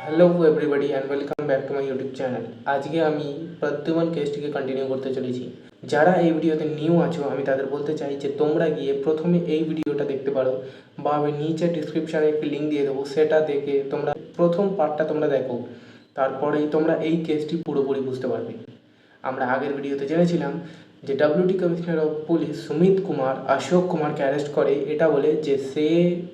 Hello everybody and welcome back to my YouTube channel. আজকে আমি Pradyuman কেসটিকে continue করতে চলেছি। যারা এই ভিডিওতে নিউ আছো আমি তাদের বলতে চাই যে তোমরা গিয়ে প্রথমে এই ভিডিওটা দেখতে পারো, বা আমি নিচে ডিসক্রিপশানে একটি লিঙ্ক দিয়ে দেবো, সেটা দেখে তোমরা প্রথম পার্টটা তোমরা দেখো, তারপরেই তোমরা এই কেসটি পুরোপুরি বুঝতে পারবে। আমরা আগের ভিডিওতে জেনেছিলাম যে ডব্লিউটি commissioner of police Sumit Kumar Ashok কুমারকে অ্যারেস্ট করে এটা বলে যে সে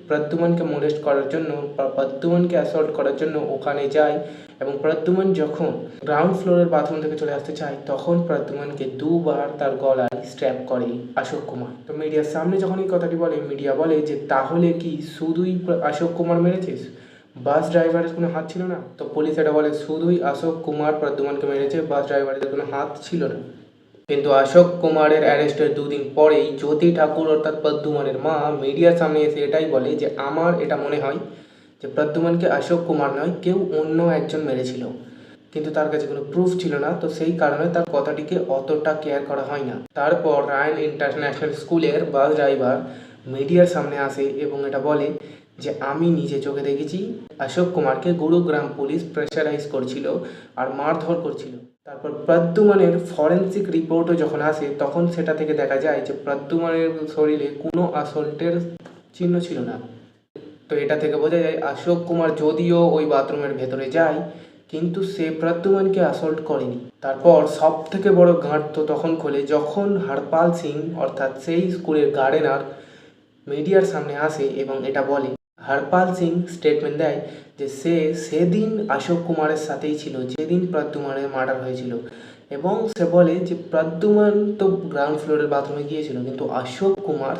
প্রদ্যুমানকে মোলেস্ট করার জন্য বা প্রদ্যুমানকে অ্যাসল্ট করার জন্য ওখানে যায়, এবং প্রদ্যুমান যখন গ্রাউন্ড ফ্লোরের বাথরুম থেকে চলে আসতে চায় তখন প্রদ্যুমানকে দুবার তার গলায় স্ট্র্যাপ করে অশোক কুমার। তো মিডিয়ার সামনে যখন এই কথাটি বলে, মিডিয়া বলে যে তাহলে কি শুধুই অশোক কুমার মেরেছিস, বাস ড্রাইভারের কোনো হাত ছিল না? তো পুলিশ এটা বলে শুধুই অশোক কুমার প্রদ্যুমানকে মেরেছে, বাস ড্রাইভারের কোনো হাত ছিল না। কিন্তু অশোক কুমারের অ্যারেস্টের দুদিন পরেই জ্যোতি ঠাকুর অর্থাৎ প্রদ্যুমানের মা মিডিয়ার সামনে এসে এটাই বলে যে আমার এটা মনে হয় যে প্রদ্যুমানকে অশোক কুমার নয়, কেউ অন্য একজন মেরেছিল, কিন্তু তার কাছে কোনো প্রুফ ছিল না, তো সেই কারণে তার কথাটিকে অতটা কেয়ার করা হয় না। তারপর রায়ন ইন্টারন্যাশনাল স্কুলের বাস ড্রাইভার মিডিয়ার সামনে আসে এবং এটা বলে যে আমি নিজে চোখে দেখেছি অশোক কুমারকে গুরুগ্রাম পুলিশ প্রেশারাইজ করছিল আর মারধর করছিল। তারপর প্রদ্যুমানের ফরেন্সিক রিপোর্টও যখন আসে তখন সেটা থেকে দেখা যায় যে প্রদ্যুমানের শরীরে কোনো আসল্টের চিহ্ন ছিল না। তো এটা থেকে বোঝা যায় অশোক কুমার যদিও ওই বাথরুমের ভেতরে যায়, কিন্তু সে প্রদ্যুমানকে অ্যাসল্ট করেনি। তারপর সব থেকে বড় গাঁট তো তখন খোলে যখন হরপাল সিং অর্থাৎ সেই স্কুলের গার্ডেনার মিডিয়ার সামনে আসে এবং এটা বলে, হরপাল সিং স্টেটমেন্ট দেয় যে সে সেদিন অশোক কুমারের সাথেই ছিল যেদিন প্রদ্যুমানের মার্ডার হয়েছিল, এবং সে বলে যে প্রদ্যুমান তো গ্রাউন্ড ফ্লোরের বাথরুমে গিয়েছিল, কিন্তু অশোক কুমার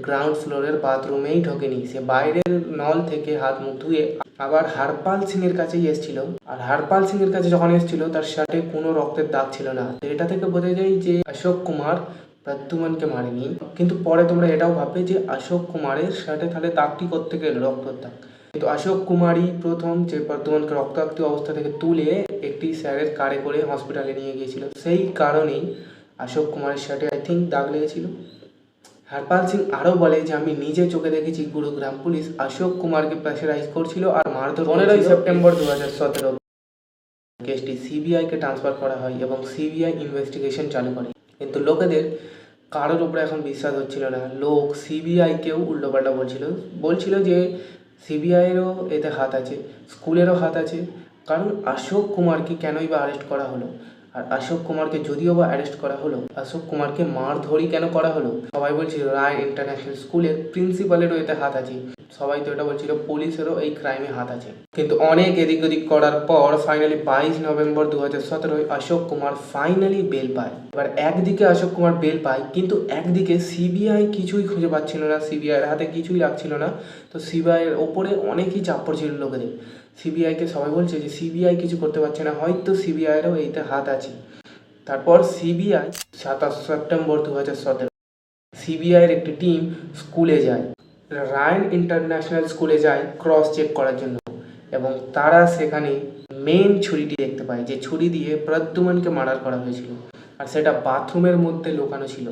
গ্রাউন্ড ফ্লোরের বাথরুমেই ঢোকেনি, সে বাইরের নল থেকে হাত মুখ ধুয়ে আবার হরপাল সিংয়ের কাছেই এসেছিল। আর হরপাল সিংয়ের কাছে যখন এসেছিল তার শার্টে কোনো রক্তের দাগ ছিল না। তো এটা থেকে বোঝা যায় যে অশোক কুমার প্রদ্যুমানকে মারেনি। কিন্তু পরে তোমরা এটাও ভাববে যে অশোক কুমারের শার্টে তাহলে দাগটি করতে গেল রক্তের দাগ, কিন্তু অশোক কুমারই প্রথম যে প্রদ্যুমানকে রক্তাক্ত অবস্থা থেকে তুলে একটি স্যারের কারে করে হসপিটালে নিয়ে গিয়েছিল, সেই কারণেই অশোক কুমারের শার্টে আই থিঙ্ক দাগ লেগেছিল। হরপাল সিং আরও বলে যে আমি নিজে চোখে দেখেছি গুরুগ্রাম পুলিশ অশোক কুমারকে প্রেশারাইজ করছিল আর মারধর। 15ই সেপ্টেম্বর 2017 কেসটি সিবিআইকে ট্রান্সফার করা হয় এবং সিবিআই ইনভেস্টিগেশন চালু করে, কিন্তু লোকেদের কারোর উপরে এখন বিশ্বাস হচ্ছিল না। লোক সিবিআইকেও উল্টোপাল্টা বলছিল যে সিবিআইয়েরও এতে হাত আছে, স্কুলেরও হাত আছে, কারণ অশোক কুমারকে কেনই বা অ্যারেস্ট করা হলো, আর অশোক কুমারকে যদিও বা অ্যারেস্ট করা হলো, অশোক কুমারকে মারধরই কেন করা হলো? সবাই বলছিল রায় ইন্টারন্যাশনাল স্কুলের প্রিন্সিপালেরও এতে হাত আছে, সবাই তো এটা বলছিল পুলিশেরও এই ক্রাইমে হাত আছে। কিন্তু অনেক এদিক ওদিক করার পর finally 22 November 2017 Ashok Kumar finally bail পায়। এবার একদিকে অশোক কুমার বেল পায়, কিন্তু একদিকে সিবিআই কিছুই খুঁজে পাচ্ছিল না, সিবিআইয়ের হাতে কিছুই লাগছিল না। তো সিবিআইয়ের ওপরে অনেকই চাপ পড়ছিল লোকেদের। সিবিআইকে সবাই বলছে যে সিবিআই কিছু করতে পারছে না, হয়তো সিবিআইয়েরও এইতে হাত আছে। তারপর সিবিআই 27 সেপ্টেম্বর 2017 সিবিআইয়ের একটি টিম স্কুলে যায়, রায়ন ইন্টারন্যাশনাল স্কুলে যায় ক্রস চেক করার জন্য, এবং তারা সেখানে মেন ছুরিটি দেখতে পায় যে ছুরি দিয়ে প্রদ্যুমানকে মার্ডার করা হয়েছিল, আর সেটা বাথরুমের মধ্যে লুকানো ছিল।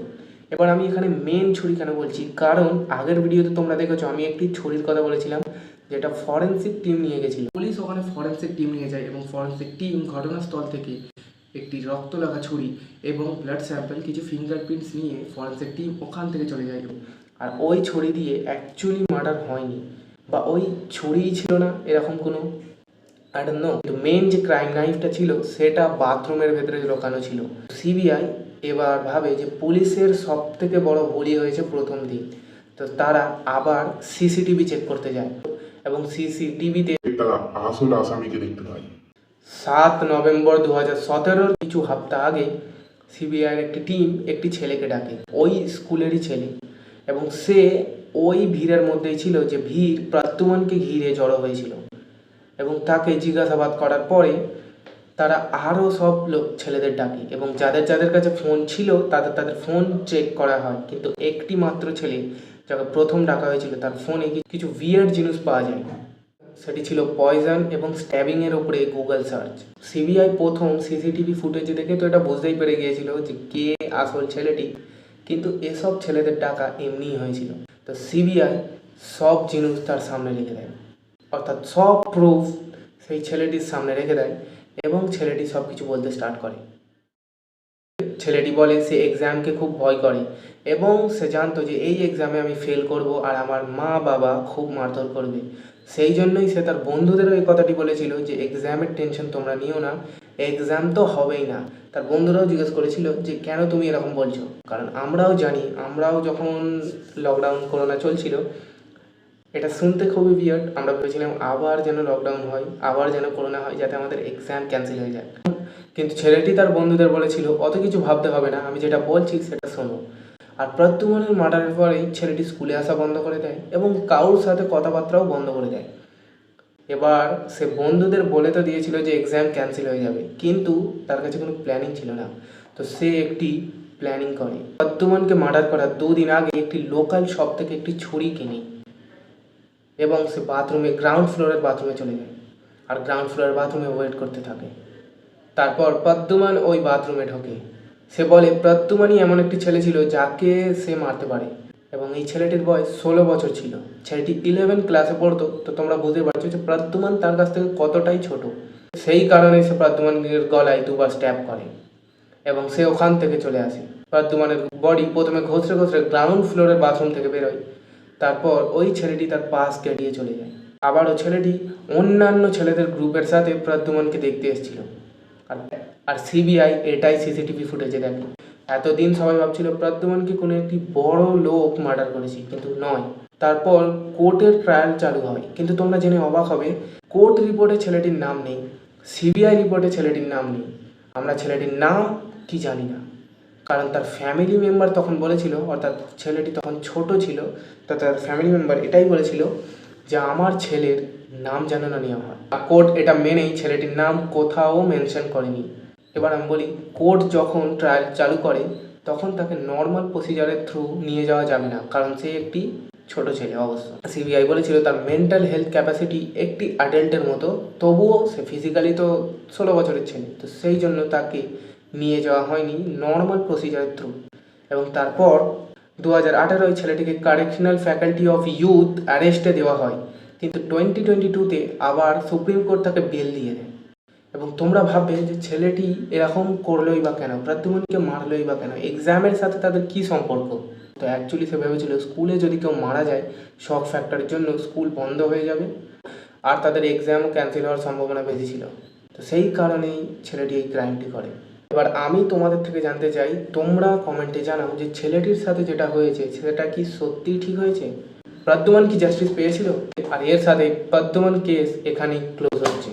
এবার আমি এখানে মেন ছুরি কেন বলছি, কারণ আগের ভিডিওতে তোমরা দেখেছো আমি একটি ছুরির কথা বলেছিলাম যেটা ফরেন্সিক টিম নিয়ে গেছিল। পুলিশ ওখানে ফরেন্সিক টিম নিয়ে যায় এবং ফরেন্সিক টিম ঘটনাস্থল থেকে একটি রক্ত লাগা ছুরি এবং ব্লাড স্যাম্পল কিছু ফিঙ্গারপ্রিন্টস নিয়ে ফরেন্সিক টিম ওখান থেকে চলে যায়। আর ওই ছুরি দিয়ে অ্যাকচুয়ালি মার্ডার হয়নি, বা ওই ছুরিই ছিল না এরকম কোনো আই ডোন্ট নো, কিন্তু মেন যে ক্রাইম নাইফটা ছিল সেটা বাথরুমের ভেতরে লুকানো ছিল। সিবিআই এবার ভাবে যে পুলিশের সব থেকে বড় ভুলই হয়েছে প্রথম দিন, তো তারা আবার সিসিটিভি চেক করতে যায় এবং সিসিটিভিতে আসল আসামিকে দেখতে পাই। 7 নভেম্বর 2017 কিছু হপ্তাহ আগে সিবিআইয়ের একটি টিম একটি ছেলেকে ডাকে, ওই স্কুলেরই ছেলে, এবং সে ওই ভিড়ের মধ্যেই ছিল যে ভিড় প্রদ্যুমানকে ঘিরে জড়ো হয়েছিল, এবং তাকে জিজ্ঞাসাবাদ করার পরে তারা আরও সব ছেলেদের ডাকে এবং যাদের যাদের কাছে ফোন ছিল তাদের ফোন চেক করা হয়, কিন্তু একটি মাত্র ছেলে যাকে প্রথম ডাকা হয়েছিল তার ফোনে কিছু উইয়ার্ড জিনিস পাওয়া যায়, সেটি ছিল পয়জন এবং স্ট্যাবিংয়ের ওপরে গুগল সার্চ। সিবিআই প্রথম সিসিটিভি ফুটেজ দেখে তো এটা বুঝতেই পেরে গিয়েছিল যে কে আসল ছেলেটি, কিন্তু এসব ছেলেদের ডাকা এমনিই হয়েছিল। তো সিবিআই সব জিনিস তার সামনে রেখে দেয়, অর্থাৎ সব প্রুফ সেই ছেলেটির সামনে রেখে দেয় এবং ছেলেটি সব কিছু বলতে স্টার্ট করে। ছেলেটি বলে সে এক্সামকে খুব ভয় করে এবং সে জানতো যে এই এক্সামে আমি ফেল করব আর আমার মা বাবা খুব মারধর করবে। সেই জন্যই সে তার বন্ধুদেরও এই কথাটি বলেছিল যে এক্সামের টেনশন তোমরা নিও না, এক্সাম তো হবেই না। তার বন্ধুরাও জিজ্ঞেস করেছিল যে কেন তুমি এরকম বলছো, কারণ আমরাও জানি, আমরাও যখন লকডাউন করোনা চলছিল এটা শুনতে খুবই বিয়ার্ড, আমরা ভেবেছিলাম আবার যেন লকডাউন হয়, আবার যেন করোনা হয়, যাতে আমাদের এক্সাম ক্যান্সেল হয়ে যায়। কিন্তু ছেলেটি তার বন্ধুদের বলেছিল অত কিছু ভাবতে হবে না, আমি যেটা বলছি সেটা শোনো। আর প্রদ্যুম্নের মার্ডারের পরেই ছেলেটি স্কুলে আসা বন্ধ করে দেয় এবং কারোর সাথে কথাবার্তাও বন্ধ করে দেয়। এবার সে বন্ধুদের বলে তো দিয়েছিল যে এক্সাম ক্যান্সেল হয়ে যাবে, কিন্তু তার কাছে কোনো প্ল্যানিং ছিল না। তো সে একটি প্ল্যানিং করে। প্রদ্যুম্নকে মার্ডার করার 2 দিন আগে একটি লোকাল শপ থেকে একটি ছুরি কিনে এবং সে বাথরুমে, গ্রাউন্ড ফ্লোরের বাথরুমে চলে যায় আর গ্রাউন্ড ফ্লোরের বাথরুমে ওয়েট করতে থাকে। তারপর প্রদ্যুম্ন ওই বাথরুমে ঢোকে। সে বলে প্রদ্যুম্নই এমন একটি ছেলে ছিল যাকে সে মারতে পারে এবং এই ছেলেটির বয়স 16 বছর ছিল। ছেলেটি 11 ক্লাসে পড়তো। তো তোমরা বুঝতে পারছো যে প্রদ্যুম্ন তার কাছ থেকে কতটাই ছোট। সেই কারণে সে প্রদ্যুম্নের গলায় 2 বার স্ট্যাব করে এবং সে ওখান থেকে চলে আসে। প্রদ্যুম্নের বডি প্রথমে ঘষড়ে ঘষড়ে গ্রাউন্ড ফ্লোরের বাথরুম থেকে বেরোয়। তারপর ওই ছেলেটি তার পাশ কেটিয়ে চলে যায়। আবারও ছেলেটি অন্যান্য ছেলেদের গ্রুপের সাথে প্রদ্যুম্নকে দেখতে এসেছিল আর সিবিআই এটাই সিসিটিভি ফুটেজে দেখে। এতদিন সবাই ভাবছিল প্রদ্যুম্নকে কোনো একটি বড় লোক মার্ডার করেছে, কিন্তু নয়। তারপর কোর্টের ট্রায়াল চালু হয়, কিন্তু তোমরা জেনে অবাক হবে কোর্ট রিপোর্টে ছেলেটির নাম নেই, সিবিআই রিপোর্টে ছেলেটির নাম নেই। আমরা ছেলেটির নাম কি জানি না, কারণ তার ফ্যামিলি মেম্বার তখন বলেছিল, অর্থাৎ ছেলেটি তখন ছোট ছিল, তো তার ফ্যামিলি মেম্বার এটাই বলেছিল যে আমার ছেলের নাম যেন না নেওয়া হয়। কোর্ট এটা মেনেই ছেলেটির নাম কোথাও মেনশন করেনি। এবার আমি বলি, কোর্ট যখন ট্রায়াল চালু করে তখন তাকে নর্মাল প্রসিজারের থ্রু নিয়ে যাওয়া যাবে না, কারণ সে একটি ছোট ছেলে অবশ্য। সিবিআই বলেছিল তার মেন্টাল হেলথ ক্যাপাসিটি একটি অ্যাডাল্টের মতো, তবুও সে ফিজিক্যালি তো 16 বছরের ছেলে, তো সেই জন্য তাকে নিয়ে যাওয়া হয়নি নর্মাল প্রসিজারের থ্রু। এবং তারপর 2018 ছেলেটিকে কারেকশনাল ফ্যাকাল্টি অফ ইউথ অ্যারেস্টে দেওয়া হয়, কিন্তু 2022-তে আবার সুপ্রিম কোর্ট তাকে বেল দিয়ে দেয়। এবং তোমরা ভাববে যে ছেলেটি এরকম করলোই বা কেন, প্রদ্যুম্নকে মারলোই বা কেন, এক্সামের সাথে তাদের কি সম্পর্ক? তো অ্যাকচুয়ালি সে ভেবেছিল স্কুলে যদি কেউ মারা যায় শক ফ্যাক্টরের জন্য স্কুল বন্ধ হয়ে যাবে আর তাদের এক্সামও ক্যান্সেল হওয়ার সম্ভাবনা বেশি ছিল। তো সেই কারণেই ছেলেটি এই ক্রাইমটি করে। এবার আমি তোমাদের থেকে জানতে চাই, তোমরা কমেন্টে জানাও যে ছেলেটির সাথে যেটা হয়েছে সেটা কি সত্যিই ঠিক হয়েছে? প্রদ্যুম্ন কি জাস্টিস পেয়েছিল? আর এর সাথে প্রদ্যুম্ন কেস এখানেই ক্লোজ হচ্ছে।